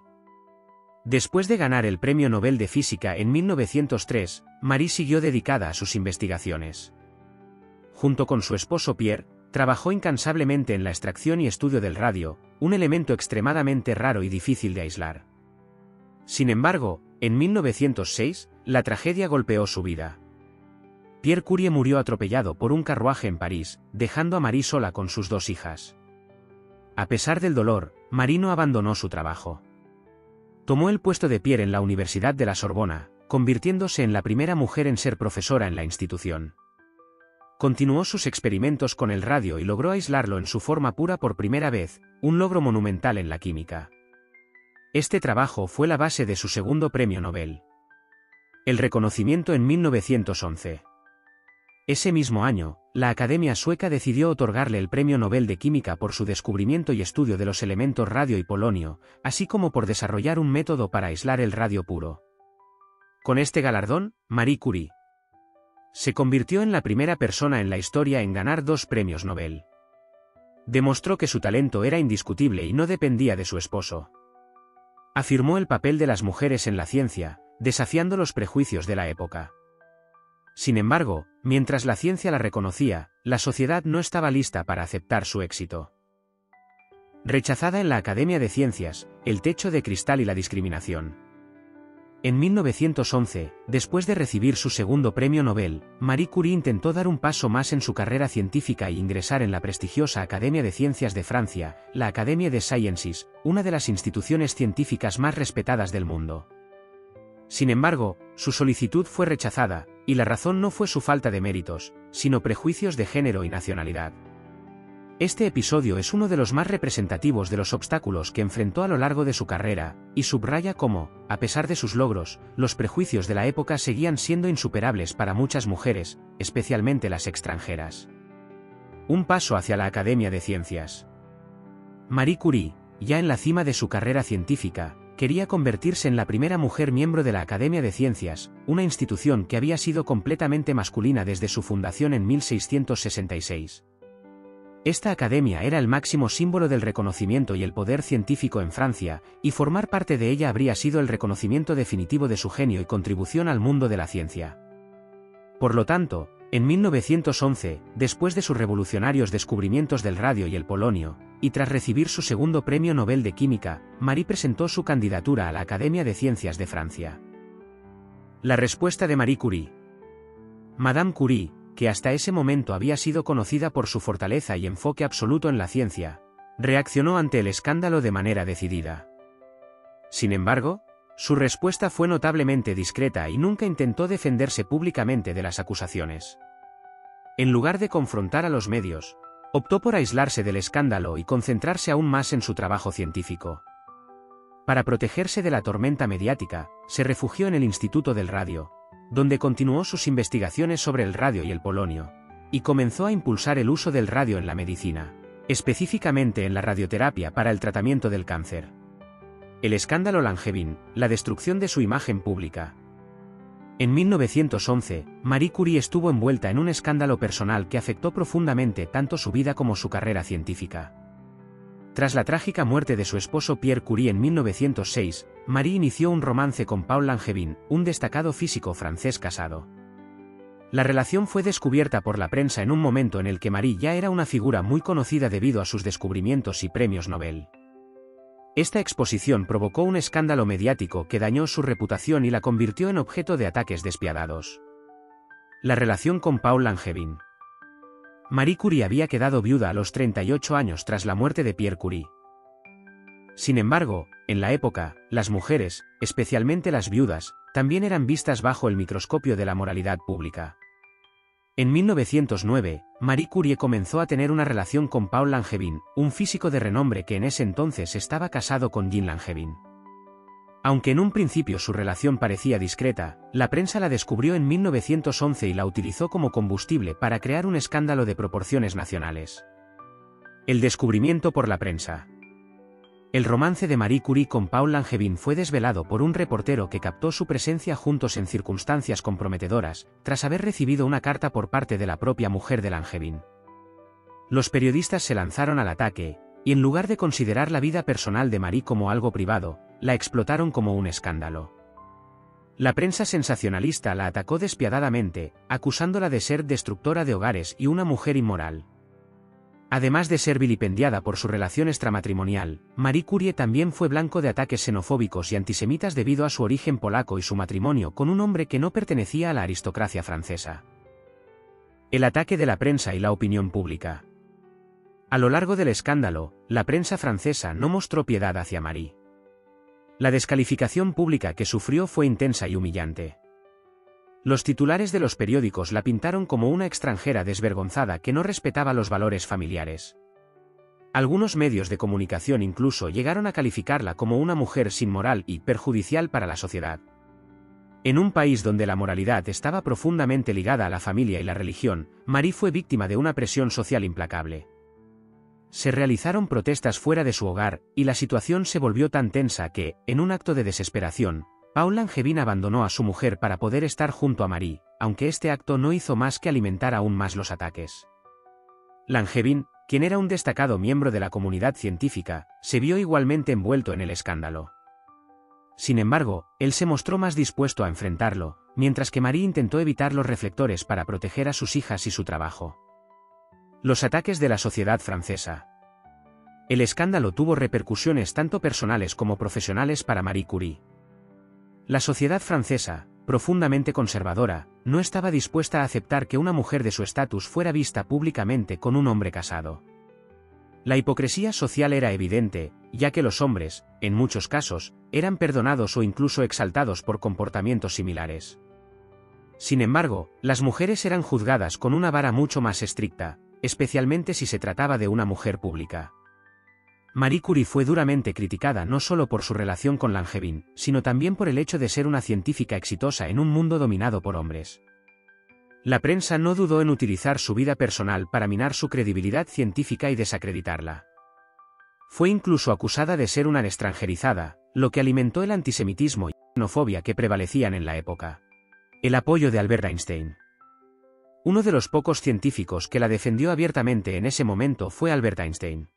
[SPEAKER 1] Después de ganar el Premio Nobel de Física en 1903, Marie siguió dedicada a sus investigaciones. Junto con su esposo Pierre, trabajó incansablemente en la extracción y estudio del radio, un elemento extremadamente raro y difícil de aislar. Sin embargo, en 1906, la tragedia golpeó su vida. Pierre Curie murió atropellado por un carruaje en París, dejando a Marie sola con sus 2 hijas. A pesar del dolor, Marie no abandonó su trabajo. Tomó el puesto de Pierre en la Universidad de la Sorbona, convirtiéndose en la primera mujer en ser profesora en la institución. Continuó sus experimentos con el radio y logró aislarlo en su forma pura por primera vez, un logro monumental en la química. Este trabajo fue la base de su segundo premio Nobel. El reconocimiento en 1911. Ese mismo año, la Academia Sueca decidió otorgarle el Premio Nobel de Química por su descubrimiento y estudio de los elementos radio y polonio, así como por desarrollar un método para aislar el radio puro. Con este galardón, Marie Curie se convirtió en la primera persona en la historia en ganar 2 premios Nobel. Demostró que su talento era indiscutible y no dependía de su esposo. Afirmó el papel de las mujeres en la ciencia, desafiando los prejuicios de la época. Sin embargo, mientras la ciencia la reconocía, la sociedad no estaba lista para aceptar su éxito. Rechazada en la Academia de Ciencias, el techo de cristal y la discriminación. En 1911, después de recibir su segundo premio Nobel, Marie Curie intentó dar un paso más en su carrera científica e ingresar en la prestigiosa Academia de Ciencias de Francia, la Académie des Sciences, una de las instituciones científicas más respetadas del mundo. Sin embargo, su solicitud fue rechazada, y la razón no fue su falta de méritos, sino prejuicios de género y nacionalidad. Este episodio es uno de los más representativos de los obstáculos que enfrentó a lo largo de su carrera, y subraya cómo, a pesar de sus logros, los prejuicios de la época seguían siendo insuperables para muchas mujeres, especialmente las extranjeras. Un paso hacia la Academia de Ciencias. Marie Curie, ya en la cima de su carrera científica, quería convertirse en la primera mujer miembro de la Academia de Ciencias, una institución que había sido completamente masculina desde su fundación en 1666. Esta academia era el máximo símbolo del reconocimiento y el poder científico en Francia, y formar parte de ella habría sido el reconocimiento definitivo de su genio y contribución al mundo de la ciencia. Por lo tanto, en 1911, después de sus revolucionarios descubrimientos del radio y el polonio, y tras recibir su segundo premio Nobel de Química, Marie presentó su candidatura a la Academia de Ciencias de Francia. La respuesta de Marie Curie. Madame Curie, que hasta ese momento había sido conocida por su fortaleza y enfoque absoluto en la ciencia, reaccionó ante el escándalo de manera decidida. Sin embargo, su respuesta fue notablemente discreta y nunca intentó defenderse públicamente de las acusaciones. En lugar de confrontar a los medios, optó por aislarse del escándalo y concentrarse aún más en su trabajo científico. Para protegerse de la tormenta mediática, se refugió en el Instituto del Radio, donde continuó sus investigaciones sobre el radio y el polonio, y comenzó a impulsar el uso del radio en la medicina, específicamente en la radioterapia para el tratamiento del cáncer. El escándalo Langevin, la destrucción de su imagen pública. En 1911, Marie Curie estuvo envuelta en un escándalo personal que afectó profundamente tanto su vida como su carrera científica. Tras la trágica muerte de su esposo Pierre Curie en 1906, Marie inició un romance con Paul Langevin, un destacado físico francés casado. La relación fue descubierta por la prensa en un momento en el que Marie ya era una figura muy conocida debido a sus descubrimientos y premios Nobel. Esta exposición provocó un escándalo mediático que dañó su reputación y la convirtió en objeto de ataques despiadados. La relación con Paul Langevin. Marie Curie había quedado viuda a los 38 años tras la muerte de Pierre Curie. Sin embargo, en la época, las mujeres, especialmente las viudas, también eran vistas bajo el microscopio de la moralidad pública. En 1909, Marie Curie comenzó a tener una relación con Paul Langevin, un físico de renombre que en ese entonces estaba casado con Jean Langevin. Aunque en un principio su relación parecía discreta, la prensa la descubrió en 1911 y la utilizó como combustible para crear un escándalo de proporciones nacionales. El descubrimiento por la prensa. El romance de Marie Curie con Paul Langevin fue desvelado por un reportero que captó su presencia juntos en circunstancias comprometedoras, tras haber recibido una carta por parte de la propia mujer de Langevin. Los periodistas se lanzaron al ataque, y en lugar de considerar la vida personal de Marie como algo privado, la explotaron como un escándalo. La prensa sensacionalista la atacó despiadadamente, acusándola de ser destructora de hogares y una mujer inmoral. Además de ser vilipendiada por su relación extramatrimonial, Marie Curie también fue blanco de ataques xenofóbicos y antisemitas debido a su origen polaco y su matrimonio con un hombre que no pertenecía a la aristocracia francesa. El ataque de la prensa y la opinión pública. A lo largo del escándalo, la prensa francesa no mostró piedad hacia Marie. La descalificación pública que sufrió fue intensa y humillante. Los titulares de los periódicos la pintaron como una extranjera desvergonzada que no respetaba los valores familiares. Algunos medios de comunicación incluso llegaron a calificarla como una mujer sin moral y perjudicial para la sociedad. En un país donde la moralidad estaba profundamente ligada a la familia y la religión, Marie fue víctima de una presión social implacable. Se realizaron protestas fuera de su hogar, y la situación se volvió tan tensa que, en un acto de desesperación, Paul Langevin abandonó a su mujer para poder estar junto a Marie, aunque este acto no hizo más que alimentar aún más los ataques. Langevin, quien era un destacado miembro de la comunidad científica, se vio igualmente envuelto en el escándalo. Sin embargo, él se mostró más dispuesto a enfrentarlo, mientras que Marie intentó evitar los reflectores para proteger a sus hijas y su trabajo. Los ataques de la sociedad francesa. El escándalo tuvo repercusiones tanto personales como profesionales para Marie Curie. La sociedad francesa, profundamente conservadora, no estaba dispuesta a aceptar que una mujer de su estatus fuera vista públicamente con un hombre casado. La hipocresía social era evidente, ya que los hombres, en muchos casos, eran perdonados o incluso exaltados por comportamientos similares. Sin embargo, las mujeres eran juzgadas con una vara mucho más estricta, especialmente si se trataba de una mujer pública. Marie Curie fue duramente criticada no solo por su relación con Langevin, sino también por el hecho de ser una científica exitosa en un mundo dominado por hombres. La prensa no dudó en utilizar su vida personal para minar su credibilidad científica y desacreditarla. Fue incluso acusada de ser una extranjerizada, lo que alimentó el antisemitismo y la xenofobia que prevalecían en la época. El apoyo de Albert Einstein. Uno de los pocos científicos que la defendió abiertamente en ese momento fue Albert Einstein.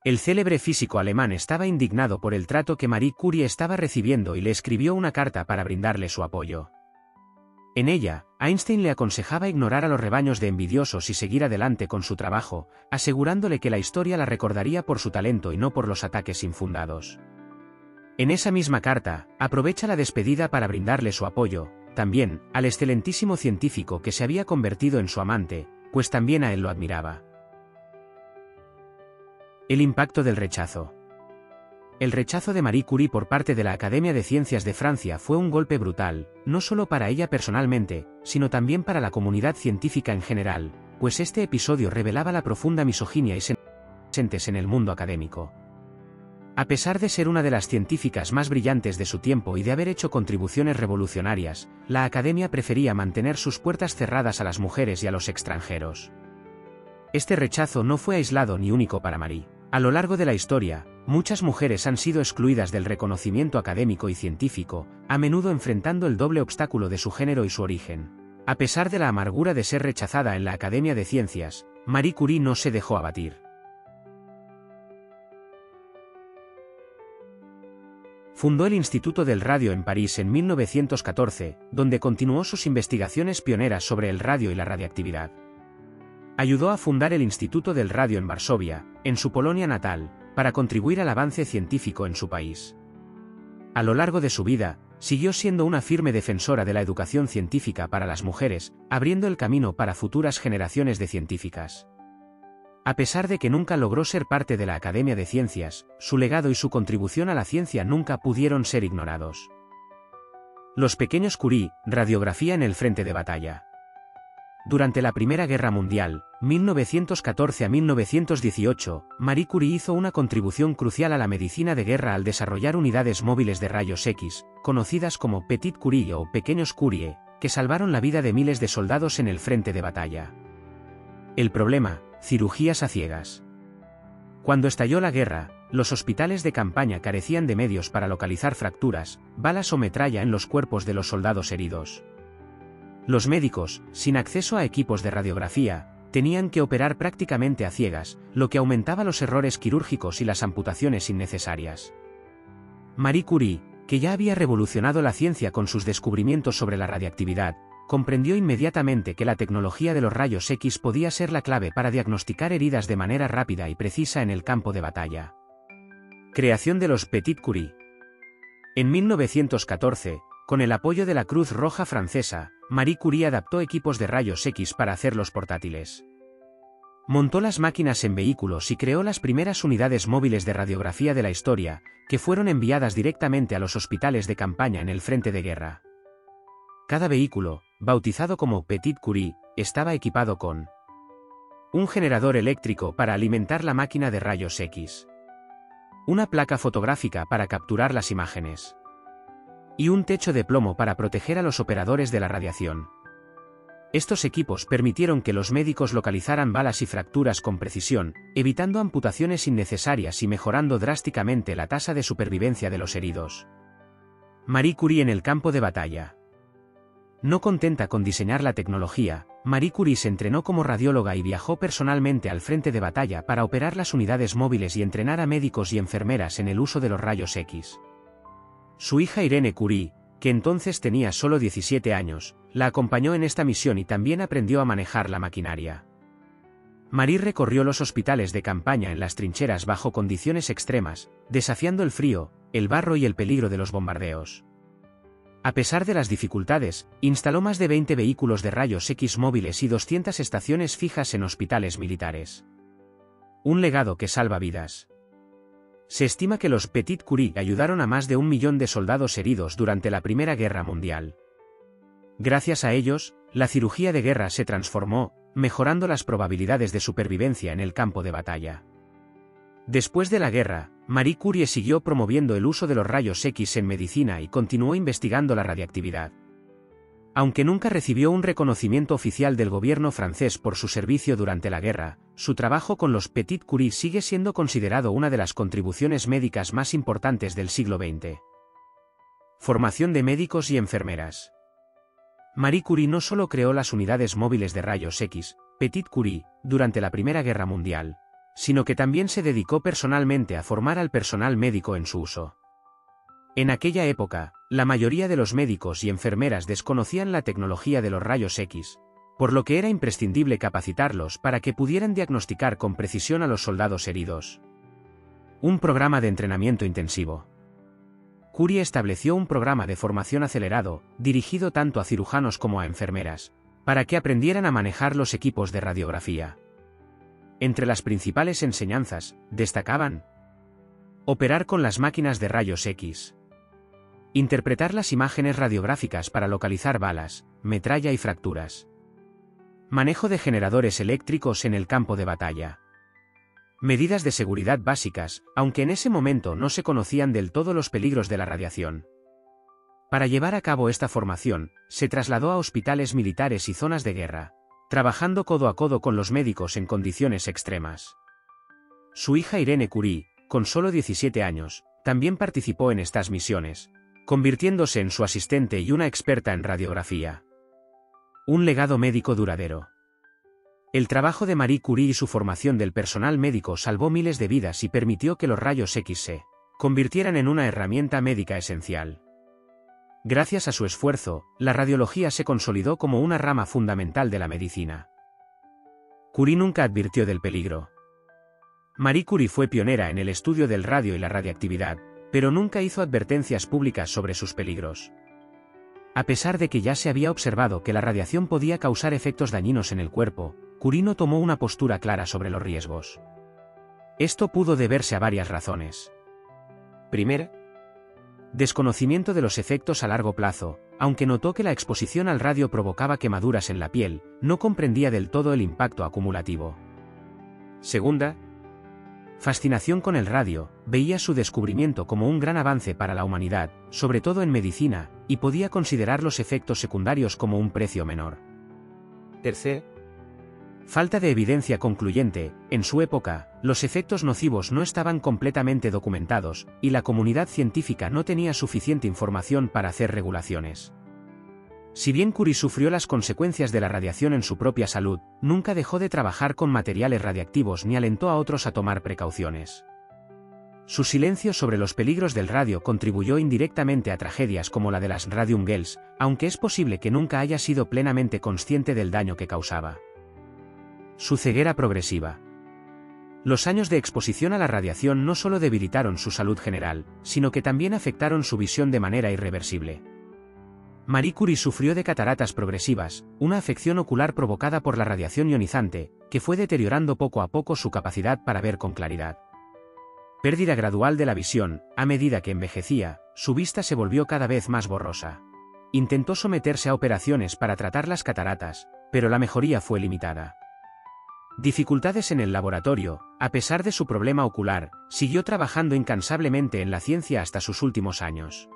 [SPEAKER 1] El célebre físico alemán estaba indignado por el trato que Marie Curie estaba recibiendo y le escribió una carta para brindarle su apoyo. En ella, Einstein le aconsejaba ignorar a los rebaños de envidiosos y seguir adelante con su trabajo, asegurándole que la historia la recordaría por su talento y no por los ataques infundados. En esa misma carta, aprovecha la despedida para brindarle su apoyo, también, al excelentísimo científico que se había convertido en su amante, pues también a él lo admiraba. El impacto del rechazo. El rechazo de Marie Curie por parte de la Academia de Ciencias de Francia fue un golpe brutal, no solo para ella personalmente, sino también para la comunidad científica en general, pues este episodio revelaba la profunda misoginia y presentes en el mundo académico. A pesar de ser una de las científicas más brillantes de su tiempo y de haber hecho contribuciones revolucionarias, la Academia prefería mantener sus puertas cerradas a las mujeres y a los extranjeros. Este rechazo no fue aislado ni único para Marie. A lo largo de la historia, muchas mujeres han sido excluidas del reconocimiento académico y científico, a menudo enfrentando el doble obstáculo de su género y su origen. A pesar de la amargura de ser rechazada en la Academia de Ciencias, Marie Curie no se dejó abatir. Fundó el Instituto del Radio en París en 1914, donde continuó sus investigaciones pioneras sobre el radio y la radiactividad. Ayudó a fundar el Instituto del Radio en Varsovia, en su Polonia natal, para contribuir al avance científico en su país. A lo largo de su vida, siguió siendo una firme defensora de la educación científica para las mujeres, abriendo el camino para futuras generaciones de científicas. A pesar de que nunca logró ser parte de la Academia de Ciencias, su legado y su contribución a la ciencia nunca pudieron ser ignorados. Los pequeños Curie, radiografía en el frente de batalla. Durante la Primera Guerra Mundial, 1914 a 1918, Marie Curie hizo una contribución crucial a la medicina de guerra al desarrollar unidades móviles de rayos X, conocidas como Petit Curie o pequeños Curie, que salvaron la vida de miles de soldados en el frente de batalla. El problema: cirugías a ciegas. Cuando estalló la guerra, los hospitales de campaña carecían de medios para localizar fracturas, balas o metralla en los cuerpos de los soldados heridos. Los médicos, sin acceso a equipos de radiografía, tenían que operar prácticamente a ciegas, lo que aumentaba los errores quirúrgicos y las amputaciones innecesarias. Marie Curie, que ya había revolucionado la ciencia con sus descubrimientos sobre la radiactividad, comprendió inmediatamente que la tecnología de los rayos X podía ser la clave para diagnosticar heridas de manera rápida y precisa en el campo de batalla. Creación de los Petit Curie. En 1914, con el apoyo de la Cruz Roja Francesa, Marie Curie adaptó equipos de rayos X para hacerlos portátiles. Montó las máquinas en vehículos y creó las primeras unidades móviles de radiografía de la historia, que fueron enviadas directamente a los hospitales de campaña en el frente de guerra. Cada vehículo, bautizado como Petit Curie, estaba equipado con un generador eléctrico para alimentar la máquina de rayos X, una placa fotográfica para capturar las imágenes, y un techo de plomo para proteger a los operadores de la radiación. Estos equipos permitieron que los médicos localizaran balas y fracturas con precisión, evitando amputaciones innecesarias y mejorando drásticamente la tasa de supervivencia de los heridos. Marie Curie en el campo de batalla. No contenta con diseñar la tecnología, Marie Curie se entrenó como radióloga y viajó personalmente al frente de batalla para operar las unidades móviles y entrenar a médicos y enfermeras en el uso de los rayos X. Su hija Irene Curie, que entonces tenía solo 17 años, la acompañó en esta misión y también aprendió a manejar la maquinaria. Marie recorrió los hospitales de campaña en las trincheras bajo condiciones extremas, desafiando el frío, el barro y el peligro de los bombardeos. A pesar de las dificultades, instaló más de 20 vehículos de rayos X móviles y 200 estaciones fijas en hospitales militares. Un legado que salva vidas. Se estima que los Petit Curie ayudaron a más de 1 millón de soldados heridos durante la Primera Guerra Mundial. Gracias a ellos, la cirugía de guerra se transformó, mejorando las probabilidades de supervivencia en el campo de batalla. Después de la guerra, Marie Curie siguió promoviendo el uso de los rayos X en medicina y continuó investigando la radiactividad. Aunque nunca recibió un reconocimiento oficial del gobierno francés por su servicio durante la guerra, su trabajo con los Petit Curie sigue siendo considerado una de las contribuciones médicas más importantes del siglo XX. Formación de médicos y enfermeras. Marie Curie no solo creó las unidades móviles de rayos X, Petit Curie, durante la Primera Guerra Mundial, sino que también se dedicó personalmente a formar al personal médico en su uso. En aquella época, la mayoría de los médicos y enfermeras desconocían la tecnología de los rayos X, por lo que era imprescindible capacitarlos para que pudieran diagnosticar con precisión a los soldados heridos. Un programa de entrenamiento intensivo. Curie estableció un programa de formación acelerado, dirigido tanto a cirujanos como a enfermeras, para que aprendieran a manejar los equipos de radiografía. Entre las principales enseñanzas, destacaban: operar con las máquinas de rayos X, interpretar las imágenes radiográficas para localizar balas, metralla y fracturas, manejo de generadores eléctricos en el campo de batalla, medidas de seguridad básicas, aunque en ese momento no se conocían del todo los peligros de la radiación. Para llevar a cabo esta formación, se trasladó a hospitales militares y zonas de guerra, trabajando codo a codo con los médicos en condiciones extremas. Su hija Irene Curie, con solo 17 años, también participó en estas misiones, convirtiéndose en su asistente y una experta en radiografía. Un legado médico duradero. El trabajo de Marie Curie y su formación del personal médico salvó miles de vidas y permitió que los rayos X se convirtieran en una herramienta médica esencial. Gracias a su esfuerzo, la radiología se consolidó como una rama fundamental de la medicina. Curie nunca advirtió del peligro. Marie Curie fue pionera en el estudio del radio y la radiactividad, pero nunca hizo advertencias públicas sobre sus peligros. A pesar de que ya se había observado que la radiación podía causar efectos dañinos en el cuerpo, Curie no tomó una postura clara sobre los riesgos. Esto pudo deberse a varias razones. Primera, Desconocimiento de los efectos a largo plazo. Aunque notó que la exposición al radio provocaba quemaduras en la piel, no comprendía del todo el impacto acumulativo. Segunda, fascinación con el radio. Veía su descubrimiento como un gran avance para la humanidad, sobre todo en medicina, y podía considerar los efectos secundarios como un precio menor. Tercer, falta de evidencia concluyente. En su época, los efectos nocivos no estaban completamente documentados, y la comunidad científica no tenía suficiente información para hacer regulaciones. Si bien Curie sufrió las consecuencias de la radiación en su propia salud, nunca dejó de trabajar con materiales radiactivos ni alentó a otros a tomar precauciones. Su silencio sobre los peligros del radio contribuyó indirectamente a tragedias como la de las Radium Girls, aunque es posible que nunca haya sido plenamente consciente del daño que causaba. Su ceguera progresiva. Los años de exposición a la radiación no solo debilitaron su salud general, sino que también afectaron su visión de manera irreversible. Marie Curie sufrió de cataratas progresivas, una afección ocular provocada por la radiación ionizante, que fue deteriorando poco a poco su capacidad para ver con claridad. Pérdida gradual de la visión. A medida que envejecía, su vista se volvió cada vez más borrosa. Intentó someterse a operaciones para tratar las cataratas, pero la mejoría fue limitada. Dificultades en el laboratorio. A pesar de su problema ocular, siguió trabajando incansablemente en la ciencia hasta sus últimos años.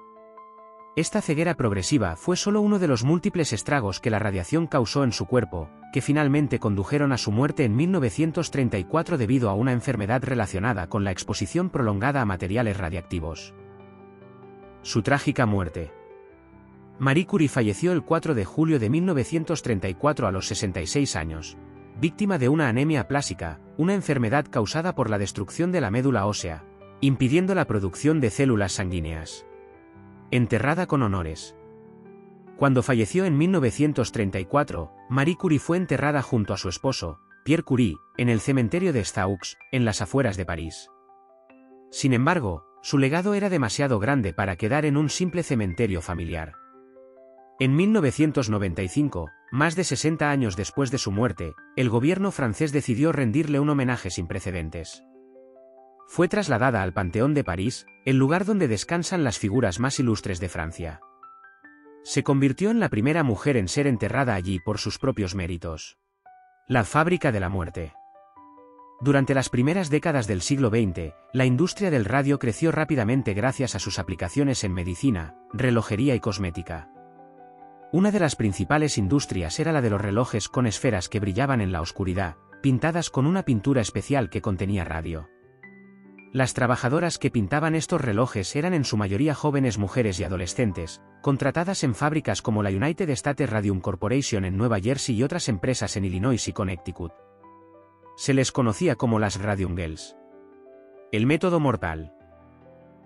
[SPEAKER 1] Esta ceguera progresiva fue solo uno de los múltiples estragos que la radiación causó en su cuerpo, que finalmente condujeron a su muerte en 1934 debido a una enfermedad relacionada con la exposición prolongada a materiales radiactivos. Su trágica muerte. Marie Curie falleció el 4 de julio de 1934 a los 66 años, víctima de una anemia aplásica, una enfermedad causada por la destrucción de la médula ósea, impidiendo la producción de células sanguíneas. Enterrada con honores. Cuando falleció en 1934, Marie Curie fue enterrada junto a su esposo, Pierre Curie, en el cementerio de Staux, en las afueras de París. Sin embargo, su legado era demasiado grande para quedar en un simple cementerio familiar. En 1995, más de 60 años después de su muerte, el gobierno francés decidió rendirle un homenaje sin precedentes. Fue trasladada al Panteón de París, el lugar donde descansan las figuras más ilustres de Francia. Se convirtió en la primera mujer en ser enterrada allí por sus propios méritos. La fábrica de la muerte. Durante las primeras décadas del siglo XX, la industria del radio creció rápidamente gracias a sus aplicaciones en medicina, relojería y cosmética. Una de las principales industrias era la de los relojes con esferas que brillaban en la oscuridad, pintadas con una pintura especial que contenía radio. Las trabajadoras que pintaban estos relojes eran en su mayoría jóvenes mujeres y adolescentes, contratadas en fábricas como la United States Radium Corporation en Nueva Jersey y otras empresas en Illinois y Connecticut. Se les conocía como las Radium Girls. El método mortal.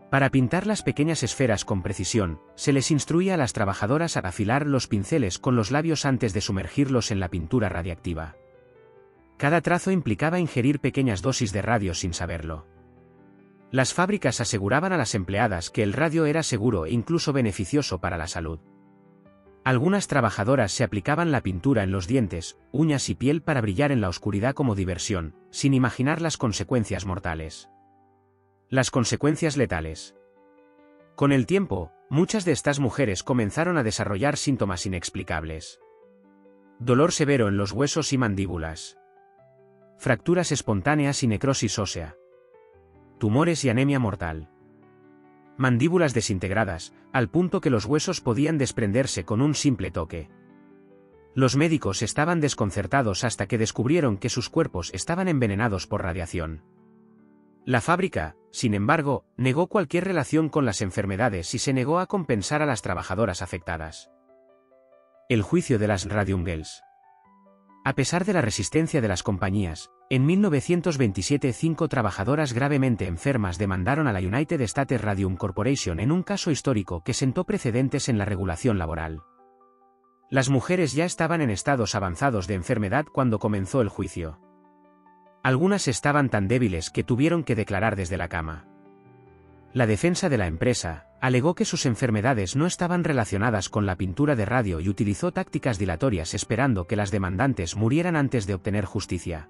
[SPEAKER 1] Para pintar las pequeñas esferas con precisión, se les instruía a las trabajadoras a afilar los pinceles con los labios antes de sumergirlos en la pintura radiactiva. Cada trazo implicaba ingerir pequeñas dosis de radio sin saberlo. Las fábricas aseguraban a las empleadas que el radio era seguro e incluso beneficioso para la salud. Algunas trabajadoras se aplicaban la pintura en los dientes, uñas y piel para brillar en la oscuridad como diversión, sin imaginar las consecuencias mortales. Las consecuencias letales. Con el tiempo, muchas de estas mujeres comenzaron a desarrollar síntomas inexplicables. Dolor severo en los huesos y mandíbulas. Fracturas espontáneas y necrosis ósea. Tumores y anemia mortal. Mandíbulas desintegradas, al punto que los huesos podían desprenderse con un simple toque. Los médicos estaban desconcertados hasta que descubrieron que sus cuerpos estaban envenenados por radiación. La fábrica, sin embargo, negó cualquier relación con las enfermedades y se negó a compensar a las trabajadoras afectadas. El juicio de las Radium Girls. A pesar de la resistencia de las compañías, en 1927 5 trabajadoras gravemente enfermas demandaron a la United States Radium Corporation en un caso histórico que sentó precedentes en la regulación laboral. Las mujeres ya estaban en estados avanzados de enfermedad cuando comenzó el juicio. Algunas estaban tan débiles que tuvieron que declarar desde la cama. La defensa de la empresa alegó que sus enfermedades no estaban relacionadas con la pintura de radio y utilizó tácticas dilatorias esperando que las demandantes murieran antes de obtener justicia.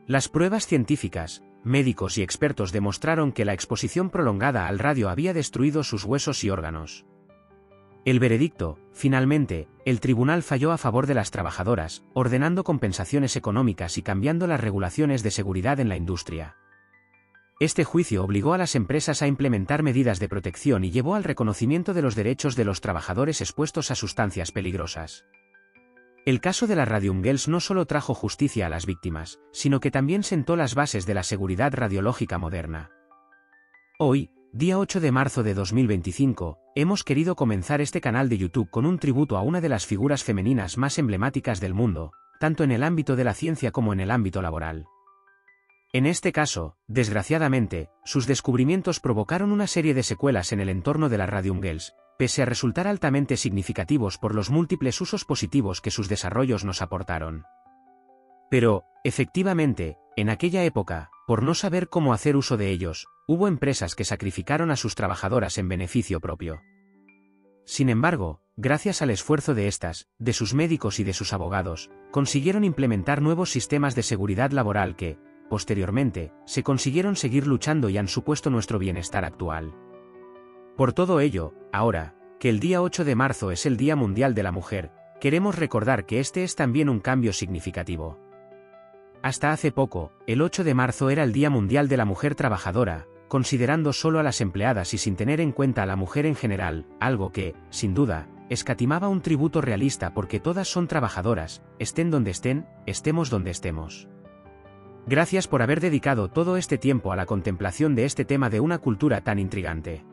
[SPEAKER 1] Las pruebas científicas, médicos y expertos demostraron que la exposición prolongada al radio había destruido sus huesos y órganos. El veredicto, finalmente, el tribunal falló a favor de las trabajadoras, ordenando compensaciones económicas y cambiando las regulaciones de seguridad en la industria. Este juicio obligó a las empresas a implementar medidas de protección y llevó al reconocimiento de los derechos de los trabajadores expuestos a sustancias peligrosas. El caso de las Radium Girls no solo trajo justicia a las víctimas, sino que también sentó las bases de la seguridad radiológica moderna. Hoy, día 8 de marzo de 2025, hemos querido comenzar este canal de YouTube con un tributo a una de las figuras femeninas más emblemáticas del mundo, tanto en el ámbito de la ciencia como en el ámbito laboral. En este caso, desgraciadamente, sus descubrimientos provocaron una serie de secuelas en el entorno de las Radium Girls, pese a resultar altamente significativos por los múltiples usos positivos que sus desarrollos nos aportaron. Pero, efectivamente, en aquella época, por no saber cómo hacer uso de ellos, hubo empresas que sacrificaron a sus trabajadoras en beneficio propio. Sin embargo, gracias al esfuerzo de estas, de sus médicos y de sus abogados, consiguieron implementar nuevos sistemas de seguridad laboral que, posteriormente, se consiguieron seguir luchando y han supuesto nuestro bienestar actual. Por todo ello, ahora, que el día 8 de marzo es el Día Mundial de la Mujer, queremos recordar que este es también un cambio significativo. Hasta hace poco, el 8 de marzo era el Día Mundial de la Mujer Trabajadora, considerando solo a las empleadas y sin tener en cuenta a la mujer en general, algo que, sin duda, escatimaba un tributo realista porque todas son trabajadoras, estén donde estén, estemos donde estemos. Gracias por haber dedicado todo este tiempo a la contemplación de este tema de una cultura tan intrigante.